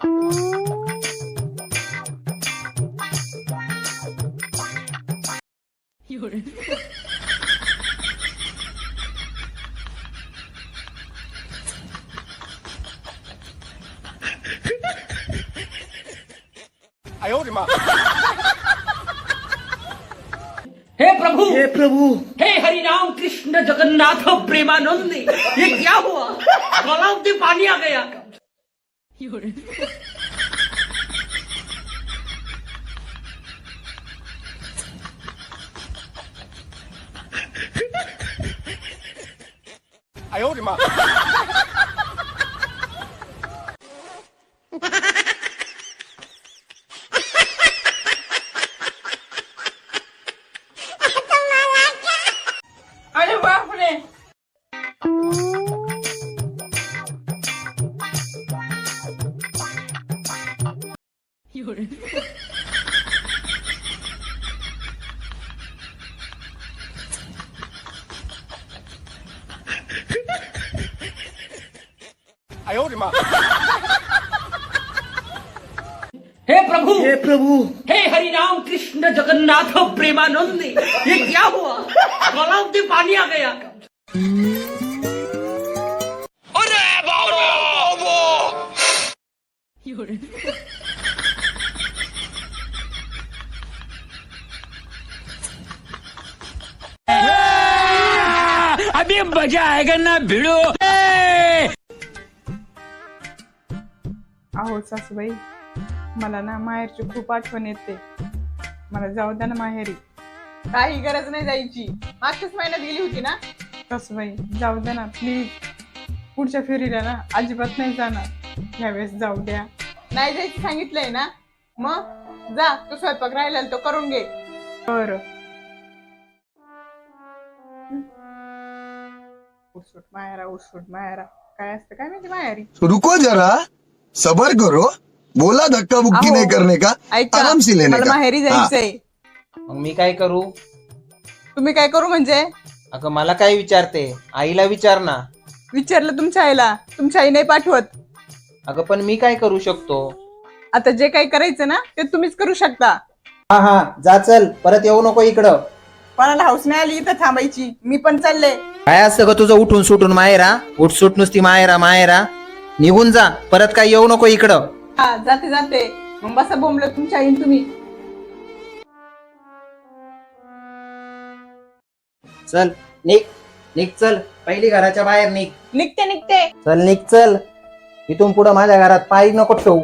हे प्रभु, हे प्रभु, हे हरि राम कृष्ण जगन्नाथ प्रेमानंद, ये क्या हुआ? तालाब में पानी आ गया। अरे बाप रे! हे प्रभु, हे प्रभु, हे हरि राम कृष्ण जगन्नाथ प्रेमानंद, ये क्या हुआ? तालाब में पानी आ गया। अरे बाबा! अभी मजा आएगा ना भिड़ो। अहो सासूबाई, मला ना माहेरची खूप आठवण येते. मला जाऊ द्या ना माहेरी. काही गरज नाही जायची. मागच्याच महिन्यात गेली होती ना. सासूबाई जाऊ द्या ना प्लीज. पुढच्या फेरीला ना अजिबात नाही जाणार. ह्यावेळेस जाऊ द्या. नाही जायचं सांगितलंय ना. मग जा, तू स्वयंपाक राहिला तो करून घे. बरं. उठसूट माहेरा, उठसूट माहेरा. काय असतं काय माहिती माहेरी. रुको जरा, सबर करो. बोला धक्का बुक्की नहीं करने का, ऐका, आराम से लेने मला का. माहेरी जायचंय. मग मी काय करू? तुम्ही काय करू म्हणजे? अगं मला काय विचारते? आईला विचार ना. विचारलं तुमच्या आईला. तुमच्या आई नाही पाठवत. अगं पण मी काय करू शकतो? आता जे काही करायचं ना ते तुम्हीच करू शकता. हा हा, जा चल, परत येऊ नको इकडं. कोणाला हाऊस नाही आली इथं थांबायची. मी पण चालले. काय असतं ग तुझं उठून सुटून मायरा? उठसूट नुसती मायरा मायरा. निघून जा, परत काय येऊ नको इकडं. हा जाते जाते. मग बसा बोंबलं तुमच्या आईन तुम्ही. चल निघ, निघ चल, पहिली घराच्या बाहेर निघ. निघते निघते. चल निघ चल. इथून पुढं माझ्या घरात पाय नको ठेवू.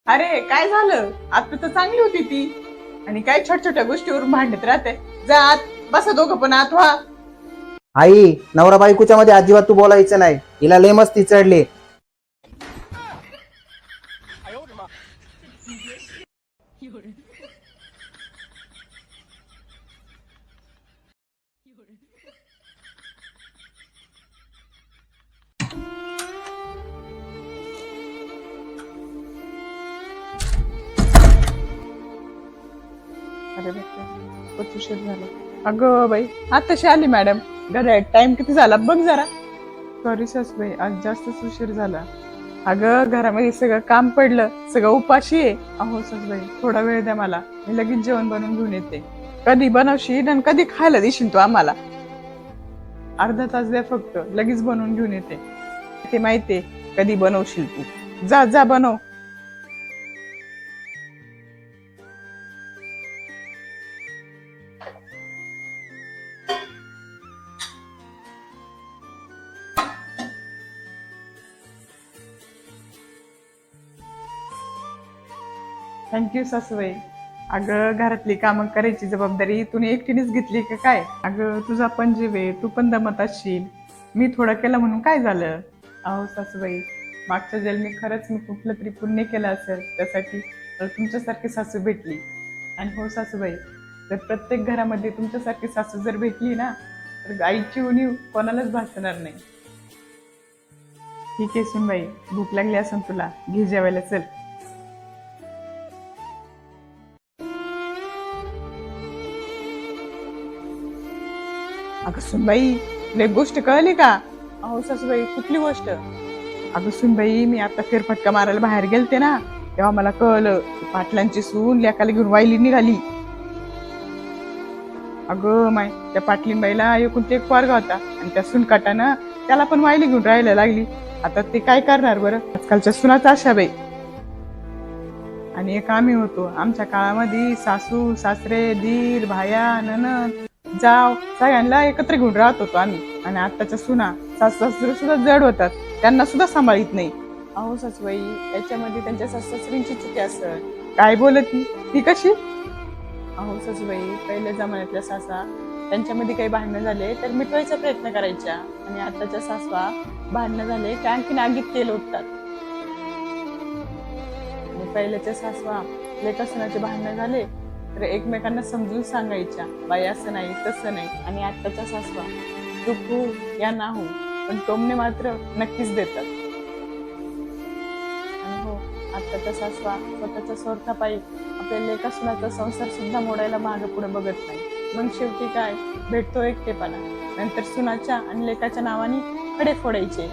अरे काय झालं? आता तर चांगली होती ती. आणि काय छोट्या छोट्या गोष्टीवरून भांडत राहते. जा आत बसा, दोघं पण आत व्हा. आई, नवरा बायकोच्या मध्ये अजिबात तू बोलायचं नाही. हिला लय मस्ती चढली. अरे बापरे, खूप उशीर झाला. अगं बाई, आताशी आली मॅडम. घरात टाइम किती झाला बघ जरा. सॉरी सासूबाई, आज जास्तच उशीर झाला. अगं घरामध्ये सगळं काम पडलं, सगळं उपाशी आहे. अहो सासूबाई, थोडा वेळ द्या मला. मी लगेच जेवण बनवून घेऊन येते. कधी बनवशील आणि कधी खायला देशील तू आम्हाला? अर्धा तास द्या फक्त, लगेच बनवून घेऊन येते. ते माहितीये कधी बनवशील तू. जा जा बनव. थँक्यू सासूबाई. अगं घरातली कामं करायची जबाबदारी तुम्ही एकटीनेच घेतली का काय? अगं तुझा पण जीव आहे, तू पण दमत असशील. मी थोडं केलं म्हणून काय झालं? अहो सासूबाई, मागच्या जन्मी खरंच मी कुठलं तरी पुण्य केलं असेल, त्यासाठी तर तुमच्यासारखी सासू भेटली. आणि हो सासूबाई, जर प्रत्येक घरामध्ये तुमच्यासारखी सासू जर भेटली ना, तर आईची उणीव कोणालाच भासणार नाही. ठीक आहे सुनबाई, भूक लागली असेल तुला, घे जेवायला चल. अगं सुनबाई, एक गोष्ट कळली का? अहो सासूबाई, कुठली गोष्ट? अगं सुनबाई, मी आता फेरफटका मारायला बाहेर गेलते ना, तेव्हा मला कळलं की पाटलांची सून लेकाला घेऊन वायली निघाली. अगं माय, त्या पाटलीन बाईला एकूण ते एक पोरगा होता आणि त्या सुनकाटानं त्याला पण वायली घेऊन राहायला लागली. आता ते काय करणार बरं? आजकालच्या सुनाच अशा बाई. आणि एक आम्ही होतो, आमच्या काळामध्ये सासू सासरे दीर भाया ननद जाव सगळ्यांना एकत्र घेऊन राहत होतो आम्ही. आणि आताच्या सुना सासू सासरे सुद्धा जड होतात, त्यांना सुद्धा सांभाळीत नाही. अहो सासूबाई, याच्यामध्ये त्यांच्या सासू सासऱ्यांची चुकी असत. काय बोलत ती कशी? अहो सासूबाई, पहिल्या जमान्यातल्या सासा त्यांच्यामध्ये काही भांडणं झाले तर मिटवायचा प्रयत्न करायच्या, आणि आताच्या सासवा भांडणं झाले की आणखीन आगीत तेल ओततात. आणि पहिल्याच्या सासवा लेकासुनाचे भांडणं झाले तर एकमेकांना समजून सांगायच्या, बाई असं नाही तसं नाही. आणि आताच्या सासवा चूक हो या ना हो पण टोमणे मात्र नक्कीच देतात. आणि हो, आताच्या सासवा स्वतःच्या स्वार्थापायी आपल्या लेकासुनाचा संसार सुद्धा मोडायला मागे पुढे बघत नाही. मग शेवटी काय भेटतो एकटेपणा. नंतर सुनाच्या आणि लेकाच्या नावाने खडे फोडायचे.